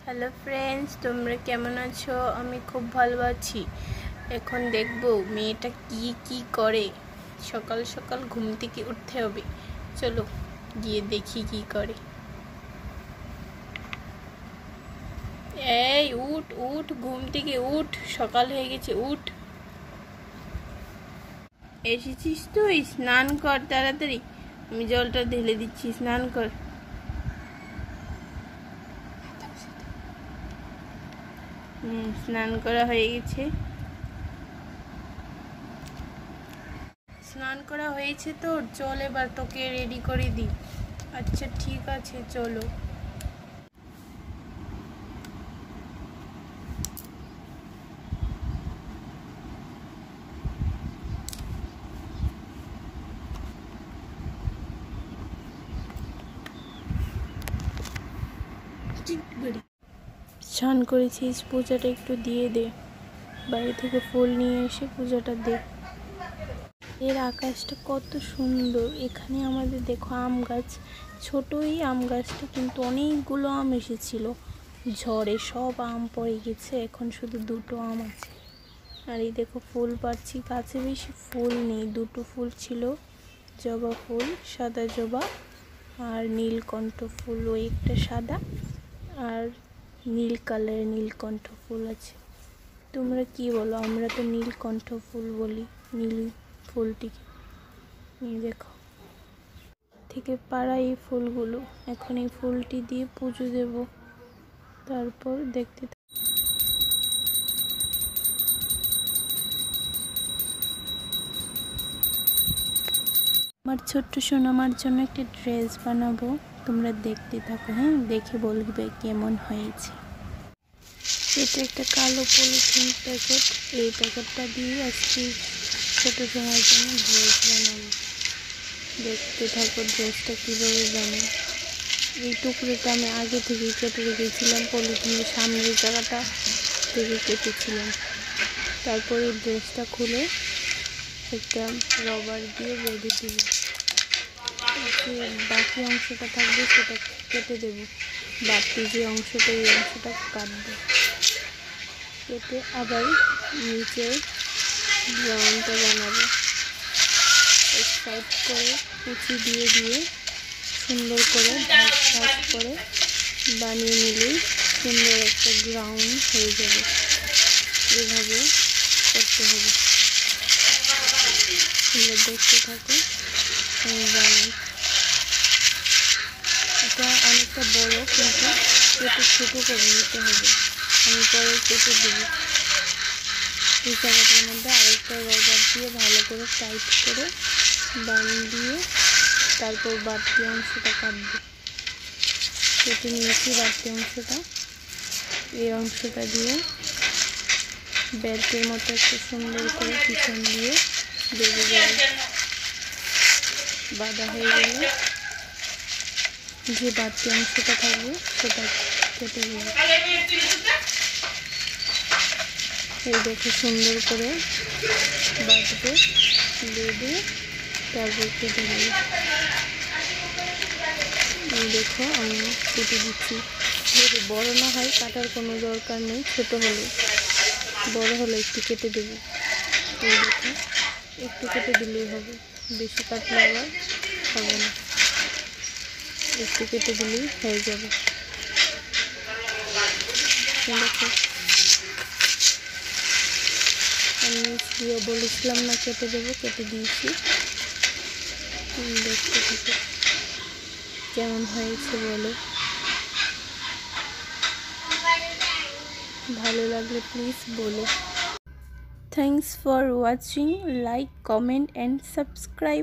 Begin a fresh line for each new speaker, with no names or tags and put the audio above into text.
Hello friends, তোমরা কেমন আছো? আমি খুব ভালো আছি। এখন দেখবো মেয়েটা কি কি করে। সকাল সকাল ঘুম থেকে উঠতে হবে। চলো গিয়ে দেখি কি করে। এই উঠ উঠ, ঘুম থেকে উঠ, সকাল হয়ে গেছে, উঠ। এসেছিস তুই? স্নান কর তাড়াতাড়ি, আমি জলটা ঢেলে দিচ্ছি, স্নান কর। স্নান করা হয়ে গেছে। স্নান করা হয়েছে তোর? চল এবার তোকে রেডি করে দিই। আচ্ছা ঠিক আছে, চলো। স্নান করেছিস, পূজাটা একটু দিয়ে দে। বাইরে থেকে ফুল নিয়ে এসে পূজাটা দে। এর আকাশটা কত সুন্দর। এখানে আমাদের দেখো আম গাছ, ছোটই আম গাছটা, কিন্তু অনেকগুলো আম এসেছিল। ঝড়ে সব আম পড়ে গেছে, এখন শুধু দুটো আম আছে। আর এই দেখো ফুল পাচ্ছি, গাছে বেশি ফুল নেই, দুটো ফুল ছিল, জবা ফুল, সাদা জবা আর নীলকণ্ঠ ফুল। ওই একটা সাদা আর নীল কালারের নীলকণ্ঠ ফুল আছে। তোমরা কি বলো? আমরা তো নীলকণ্ঠ ফুল বলি, নীল ফুলটিকে। এই দেখো থেকে পাড়া এই ফুলগুলো। এখন এই ফুলটি দিয়ে পুজো দেব, তারপর দেখতে আমার ছোট্ট সোনামার জন্য একটা ড্রেস বানাবো। তোমরা দেখতে থাকো, হ্যাঁ, দেখে বলবে কেমন হয়েছে। এটা একটা কালো পলিথিন প্যাকেট। এই প্যাকেটটা দিয়ে আজকে ছোট সোনার জন্য ড্রেস বানাবো। দেখতে থাকো ড্রেসটা কীভাবে বানাই। এই টুকরোটা আমি আগে থেকে কেটে রেখেছিলাম, পলিথিনের সামনের জায়গাটা থেকে কেটেছিলাম। তারপর এই ড্রেসটা খুলে একটা রবার দিয়ে বেঁধে দিব। যে বাকি অংশটা থাকবে সেটা কেটে দেব। বাড়তি যে অংশটা, এই অংশটা কাটবো। কেটে আবার নিচে গ্রাউন্ডটা বানাবো। এক সাইড করে কুচি দিয়ে দিয়ে সুন্দর করে ভাগ ভাগ করে বানিয়ে নিলেই সুন্দর একটা গ্রাউন্ড হয়ে যাবে। এভাবে করতে হবে। তোমরা দেখতে থাকো, আমি বানাই। এটা অনেকটা বড়, কিন্তু কেটে ছোটো করে নিতে হবে। আমি পরে কেটে দেব। এই জায়গাটার মধ্যে আরেকটা রবার দিয়ে ভালো করে টাইট করে বাঁধিয়ে তারপর বাড়তি অংশটা কাটবো। কেটে নিয়েছি বাড়তি অংশটা। এই অংশটা দিয়ে বেল্টের মতো একটু সুন্দর করে পিছন দিয়ে বেঁধে দেব। বাঁধা হয়ে গেলে যে বাড়তি অংশটা থাকবে সেটা কেটে দেব। এই দেখো সুন্দর করে বাঁধবে, বেঁধে তারপর কেটে দেব। এই দেখো আমি কেটে দিচ্ছি। যদি বড় না হয় কাটার কোনো দরকার নেই, ছোট হলে, বড় হলে একটু কেটে দেব। এই দেখো একটু কেটে দিলেই হবে, বেশি কাটলে আবার হবে না। একটু কেটে দিলেই হয়ে যাবে। দেখো আমি বলেছিলাম না কেটে দেবো, কেটে দিয়েছি। দেখতে থাকো কেমন হয়েছে বলো। ভালো লাগলে প্লিজ বলো। Thanks for watching. Like, comment and subscribe.